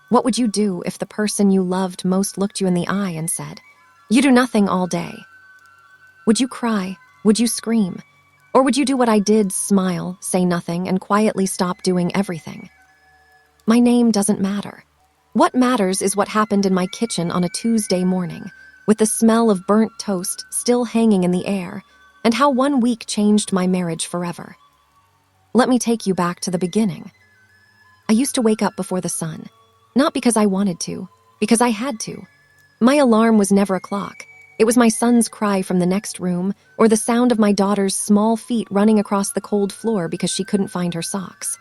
What would you do if the person you loved most looked you in the eye and said, "You do nothing all day"? Would you cry? Would you scream? Or would you do what I did, smile, say nothing, and quietly stop doing everything? My name doesn't matter. What matters is what happened in my kitchen on a Tuesday morning, with the smell of burnt toast still hanging in the air, and how 1 week changed my marriage forever. Let me take you back to the beginning. I used to wake up before the sun, not because I wanted to, because I had to. My alarm was never a clock. It was my son's cry from the next room, or the sound of my daughter's small feet running across the cold floor because she couldn't find her socks.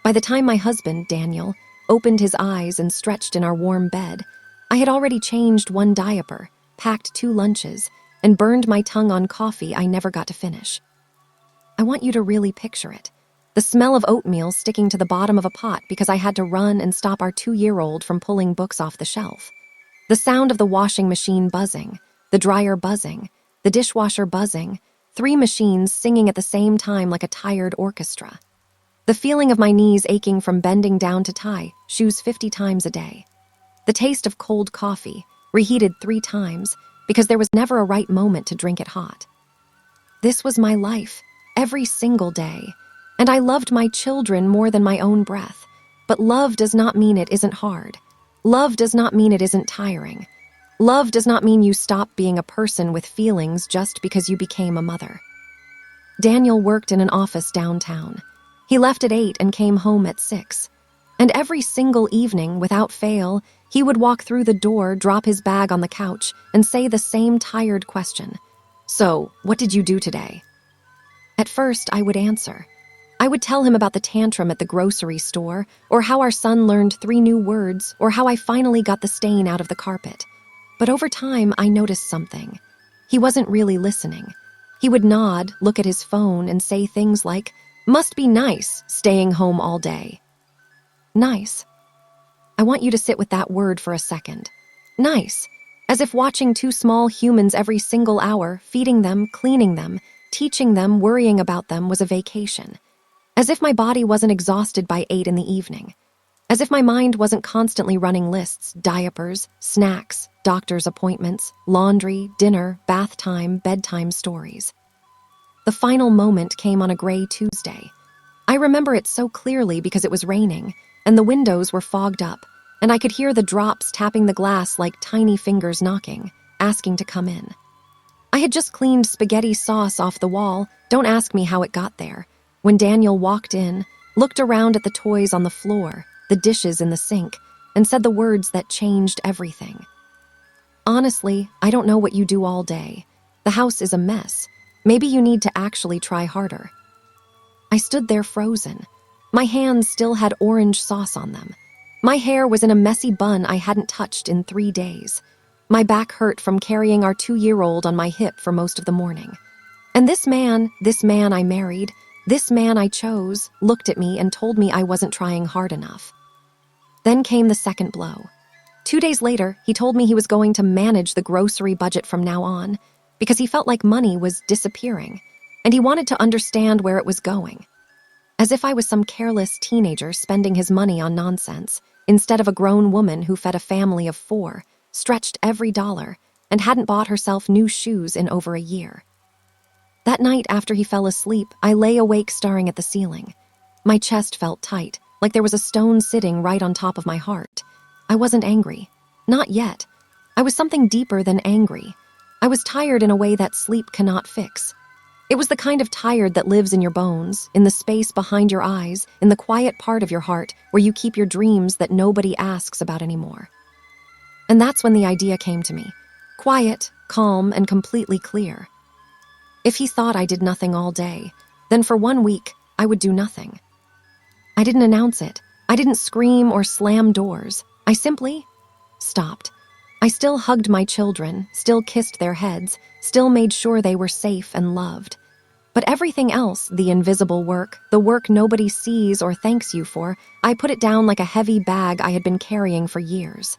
By the time my husband, Daniel, opened his eyes and stretched in our warm bed, I had already changed 1 diaper, packed 2 lunches, and burned my tongue on coffee I never got to finish. I want you to really picture it. The smell of oatmeal sticking to the bottom of a pot because I had to run and stop our 2-year-old from pulling books off the shelf. The sound of the washing machine buzzing, the dryer buzzing, the dishwasher buzzing, 3 machines singing at the same time like a tired orchestra. The feeling of my knees aching from bending down to tie shoes 50 times a day. The taste of cold coffee, reheated 3 times, because there was never a right moment to drink it hot. This was my life, every single day, and I loved my children more than my own breath. But love does not mean it isn't hard. Love does not mean it isn't tiring. Love does not mean you stop being a person with feelings just because you became a mother. Daniel worked in an office downtown. He left at 8 and came home at 6. And every single evening, without fail, he would walk through the door, drop his bag on the couch, and say the same tired question. "So, what did you do today?" At first, I would answer. I would tell him about the tantrum at the grocery store, or how our son learned 3 new words, or how I finally got the stain out of the carpet. But over time, I noticed something. He wasn't really listening. He would nod, look at his phone, and say things like, "Must be nice, staying home all day." Nice. I want you to sit with that word for a second. Nice. As if watching 2 small humans every single hour, feeding them, cleaning them, teaching them, worrying about them was a vacation. As if my body wasn't exhausted by 8 in the evening. As if my mind wasn't constantly running lists, diapers, snacks, doctor's appointments, laundry, dinner, bath time, bedtime stories. The final moment came on a gray Tuesday. I remember it so clearly because it was raining, and the windows were fogged up, and I could hear the drops tapping the glass like tiny fingers knocking, asking to come in. I had just cleaned spaghetti sauce off the wall, don't ask me how it got there, when Daniel walked in, looked around at the toys on the floor, the dishes in the sink, and said the words that changed everything. "Honestly, I don't know what you do all day. The house is a mess. Maybe you need to actually try harder." I stood there frozen. My hands still had orange sauce on them. My hair was in a messy bun I hadn't touched in 3 days. My back hurt from carrying our 2-year-old on my hip for most of the morning. And this man I married, this man I chose, looked at me and told me I wasn't trying hard enough. Then came the second blow. 2 days later, he told me he was going to manage the grocery budget from now on, because he felt like money was disappearing, and he wanted to understand where it was going. As if I was some careless teenager spending his money on nonsense, instead of a grown woman who fed a family of 4, stretched every dollar, and hadn't bought herself new shoes in over a year. That night after he fell asleep, I lay awake staring at the ceiling. My chest felt tight, like there was a stone sitting right on top of my heart. I wasn't angry. Not yet. I was something deeper than angry. I was tired in a way that sleep cannot fix. It was the kind of tired that lives in your bones, in the space behind your eyes, in the quiet part of your heart where you keep your dreams that nobody asks about anymore. And that's when the idea came to me. Quiet, calm, and completely clear. If he thought I did nothing all day, then for 1 week, I would do nothing. I didn't announce it. I didn't scream or slam doors. I simply stopped. I still hugged my children, still kissed their heads, still made sure they were safe and loved. But everything else, the invisible work, the work nobody sees or thanks you for, I put it down like a heavy bag I had been carrying for years.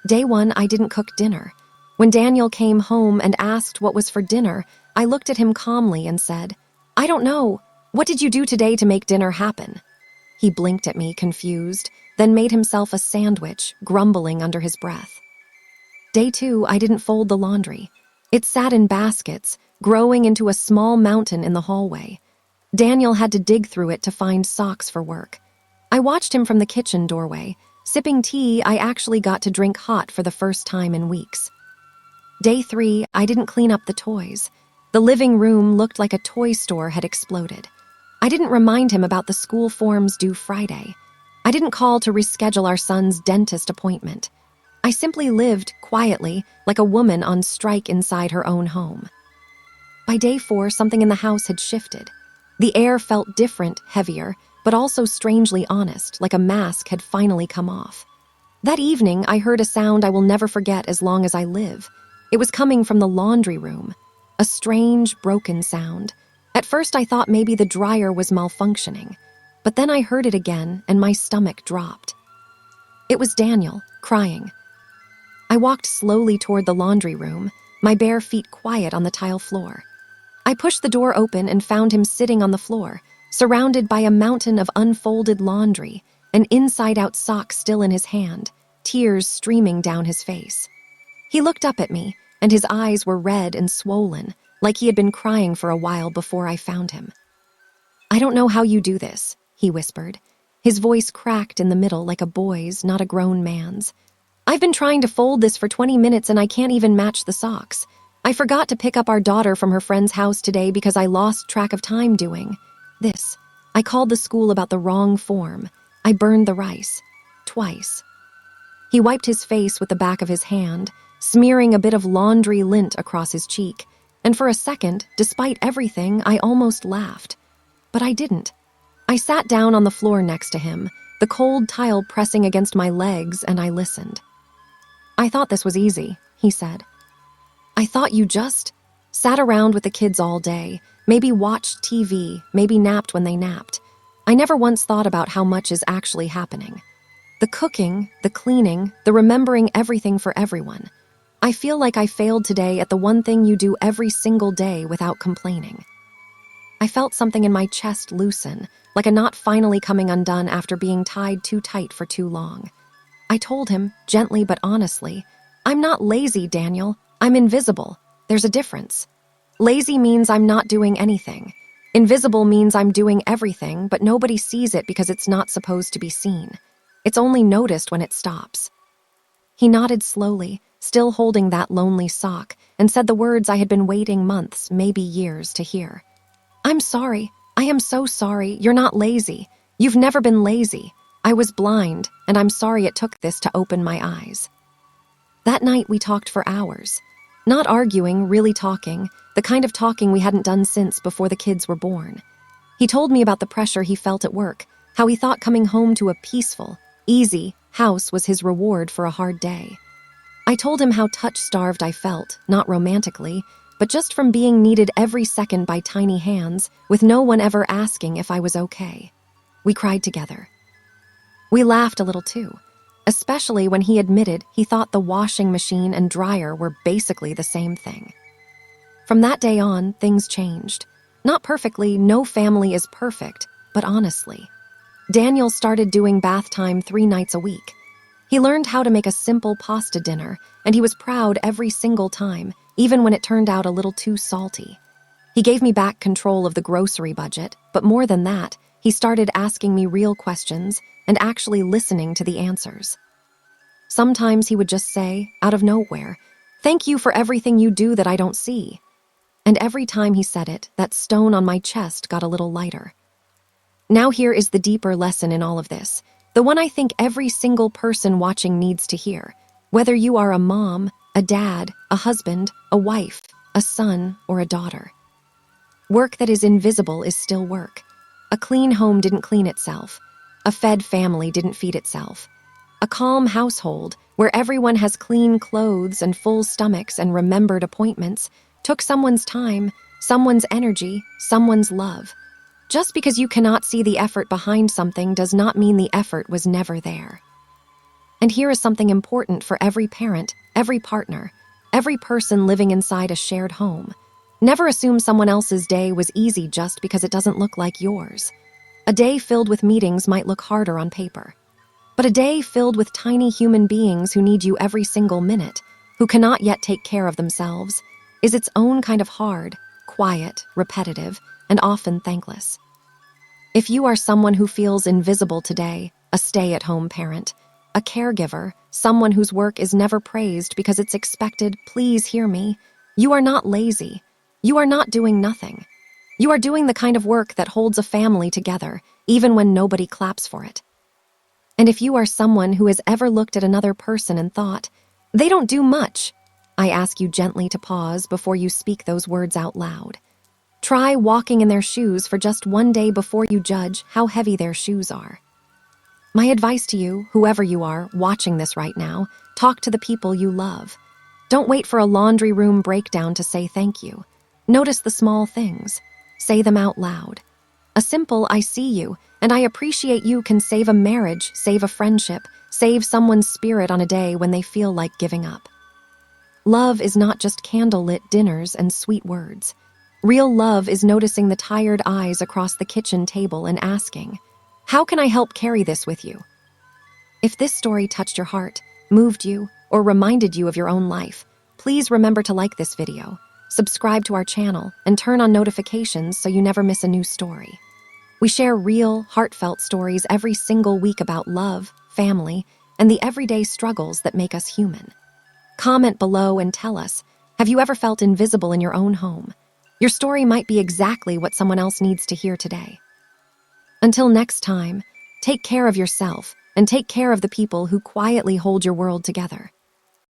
Day 1, I didn't cook dinner. When Daniel came home and asked what was for dinner, I looked at him calmly and said, "I don't know. What did you do today to make dinner happen?" He blinked at me, confused, then made himself a sandwich, grumbling under his breath. Day 2, I didn't fold the laundry. It sat in baskets, growing into a small mountain in the hallway. Daniel had to dig through it to find socks for work. I watched him from the kitchen doorway. Sipping tea I actually got to drink hot for the first time in weeks. Day 3, I didn't clean up the toys. The living room looked like a toy store had exploded. I didn't remind him about the school forms due Friday. I didn't call to reschedule our son's dentist appointment. I simply lived quietly, like a woman on strike inside her own home. By day 4, something in the house had shifted. The air felt different, heavier, but also strangely honest, like a mask had finally come off. That evening, I heard a sound I will never forget as long as I live. It was coming from the laundry room. A strange, broken sound. At first, I thought maybe the dryer was malfunctioning. But then I heard it again, and my stomach dropped. It was Daniel, crying. I walked slowly toward the laundry room, my bare feet quiet on the tile floor. I pushed the door open and found him sitting on the floor, surrounded by a mountain of unfolded laundry, an inside-out sock still in his hand, tears streaming down his face. He looked up at me, and his eyes were red and swollen, like he had been crying for a while before I found him. "I don't know how you do this," he whispered. His voice cracked in the middle like a boy's, not a grown man's. "I've been trying to fold this for 20 minutes and I can't even match the socks. I forgot to pick up our daughter from her friend's house today because I lost track of time doing this. I called the school about the wrong form. I burned the rice. Twice." He wiped his face with the back of his hand, smearing a bit of laundry lint across his cheek, and for a second, despite everything, I almost laughed. But I didn't. I sat down on the floor next to him, the cold tile pressing against my legs, and I listened. "I thought this was easy," he said. "I thought you just sat around with the kids all day, maybe watched TV, maybe napped when they napped. I never once thought about how much is actually happening. The cooking, the cleaning, the remembering everything for everyone. I feel like I failed today at the one thing you do every single day without complaining." I felt something in my chest loosen, like a knot finally coming undone after being tied too tight for too long. I told him, gently but honestly, "I'm not lazy, Daniel. I'm invisible. There's a difference. Lazy means I'm not doing anything. Invisible means I'm doing everything, but nobody sees it because it's not supposed to be seen. It's only noticed when it stops." He nodded slowly, still holding that lonely sock, and said the words I had been waiting months, maybe years, to hear. "I'm sorry. I am so sorry. You're not lazy. You've never been lazy. I was blind, and I'm sorry it took this to open my eyes." That night we talked for hours. Not arguing, really talking, the kind of talking we hadn't done since before the kids were born. He told me about the pressure he felt at work, how he thought coming home to a peaceful, easy house was his reward for a hard day. I told him how touch-starved I felt, not romantically, but just from being needed every second by tiny hands, with no one ever asking if I was okay. We cried together. We laughed a little too, especially when he admitted he thought the washing machine and dryer were basically the same thing. From that day on, things changed. Not perfectly, no family is perfect, but honestly. Daniel started doing bath time 3 nights a week. He learned how to make a simple pasta dinner, and he was proud every single time, even when it turned out a little too salty. He gave me back control of the grocery budget, but more than that, he started asking me real questions and actually listening to the answers. Sometimes he would just say, out of nowhere, "Thank you for everything you do that I don't see." And every time he said it, that stone on my chest got a little lighter. Now here is the deeper lesson in all of this, the one I think every single person watching needs to hear, whether you are a mom, a dad, a husband, a wife, a son, or a daughter. Work that is invisible is still work. A clean home didn't clean itself. A fed family didn't feed itself. A calm household, where everyone has clean clothes and full stomachs and remembered appointments, took someone's time, someone's energy, someone's love. Just because you cannot see the effort behind something does not mean the effort was never there. And here is something important for every parent, every partner, every person living inside a shared home. Never assume someone else's day was easy just because it doesn't look like yours. A day filled with meetings might look harder on paper. But a day filled with tiny human beings who need you every single minute, who cannot yet take care of themselves, is its own kind of hard, quiet, repetitive, and often thankless. If you are someone who feels invisible today, a stay-at-home parent, a caregiver, someone whose work is never praised because it's expected, please hear me. You are not lazy. You are not doing nothing. You are doing the kind of work that holds a family together, even when nobody claps for it. And if you are someone who has ever looked at another person and thought, they don't do much, I ask you gently to pause before you speak those words out loud. Try walking in their shoes for just one day before you judge how heavy their shoes are. My advice to you, whoever you are watching this right now, talk to the people you love. Don't wait for a laundry room breakdown to say thank you. Notice the small things. Say them out loud. A simple "I see you" and "I appreciate you" can save a marriage, save a friendship, save someone's spirit on a day when they feel like giving up. Love is not just candlelit dinners and sweet words. Real love is noticing the tired eyes across the kitchen table and asking, "How can I help carry this with you?" If this story touched your heart, moved you, or reminded you of your own life, please remember to like this video, subscribe to our channel, and turn on notifications so you never miss a new story. We share real, heartfelt stories every single week about love, family, and the everyday struggles that make us human. Comment below and tell us, have you ever felt invisible in your own home? Your story might be exactly what someone else needs to hear today. Until next time, take care of yourself and take care of the people who quietly hold your world together.